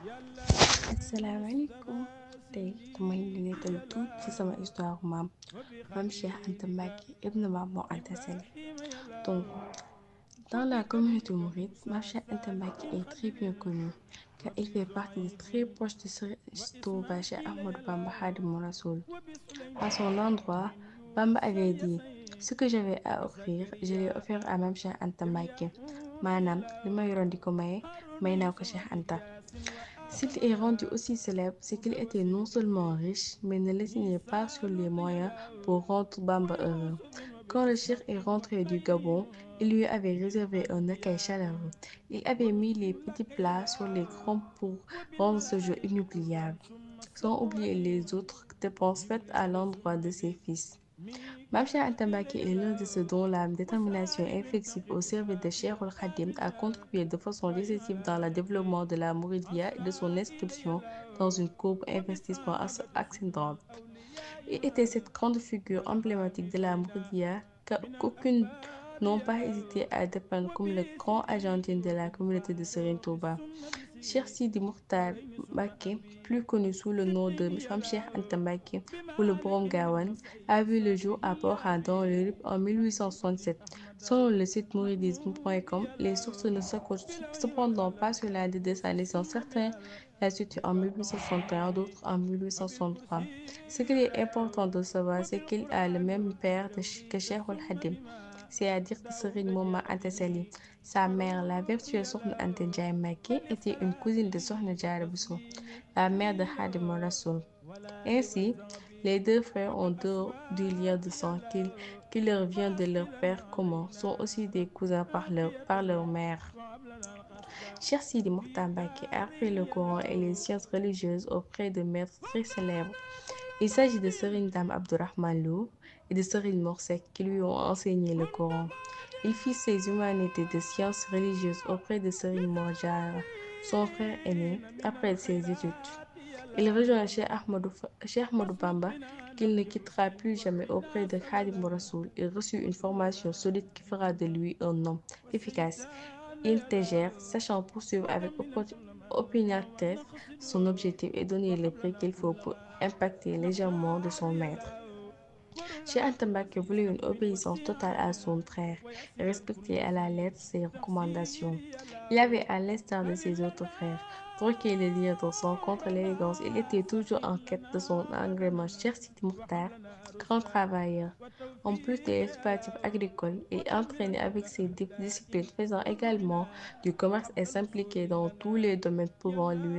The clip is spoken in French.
asalaamaaleykum tey dama leen di nettali tuuti ci sama histoire maam Cheikh Anta Mbacké ibn Maam Mor Anta Sali. Donc, dans la communauté mouride, Maam Cheikh Anta Mbacké est très bien connu car il fait partie des très proches de Serigne Touba Cheikh Ahmadou Bamba Khadimou Rassoul. À son endroit, Bamba avait dit: ce que j'avais à offrir, je l'ai offert à Maam Cheikh Anta Mbacké. maanaam li ma yoroon di ko maye may naa ko Cheikh Anta. S'il est rendu aussi célèbre, c'est qu'il était non seulement riche, mais ne lésinait pas sur les moyens pour rendre Bamba heureux. Quand le cheikh est rentré du Gabon, il lui avait réservé un accueil chaleureux. Il avait mis les petits plats sur les grands pour rendre ce jour inoubliable, sans oublier les autres dépenses faites à l'endroit de ses fils. Mame Cheikh Anta Mbacké est l'un de ceux dont la détermination inflexible au service de Cheikhoul Khadim a contribué de façon décisive dans le développement de la Mouridiya et de son inscription dans une courbe d'investissement ascendante. Il était cette grande figure emblématique de la Mouridiya qu'aucuns n'ont pas hésité à dépeindre comme le grand agent de la communauté de Serigne Touba. Cheikh Sidi Mokhtar Mbacké, plus connu sous le nom de Mame Cheikh Anta Mbacké ou le Borom Gawane, a vu le jour à Porokhane dans le RIP en 1867. Selon le site mouridisme.com, les sources ne s'accordent cependant pas sur la date de sa naissance. Certains la situent en 1861, d'autres en 1863. Ce qu'il est important de savoir, c'est qu'il a le même père que Cheikhoul Khadim, c'est-à-dire que Serigne Momar Anta Sali. Sa mère, la vertueuse Sokhna Anta Ndiaye Mbacké, était une cousine de Sokhna Diarra Bousso, la mère de Khadimou Rassoul. Ainsi, les deux frères en dehors du lien de sang qui leur vient de leur père commun sont aussi des cousins par leur mère. Cheikh Sidi Mokhtar Mbacké a appris le Coran et les sciences religieuses auprès de maîtres très célèbres. Il s'agit de Serigne Dame Abdourahmane Lo et de Serigne Mor Seck qui lui ont enseigné le Coran. Il fit ses humanités de sciences religieuses auprès de Serigne Mor Diarra, son frère aîné, après ses études. Il rejoint Cheikh Ahmadou Bamba, qu'il ne quittera plus jamais auprès de Khadimou Rassoul. Il reçut une formation solide qui fera de lui un homme efficace, intègre, sachant poursuivre avec opiniâtreté son objectif et donner le prix qu'il faut pour impacter légèrement de son maître. Cheikh Anta Mbacké voulait une obéissance totale à son frère et respecter à la lettre ses recommandations. Il avait, à l'instar de ses autres frères, troqué le lien de sang contre l'élégance. Il était toujours en quête de son agrément. Cheikh Sidi Mokhtar, grand travailleur, en plus de l'exploitation agricole, est entraîné avec ses disciplines, faisant également du commerce et s'impliquer dans tous les domaines pouvant lui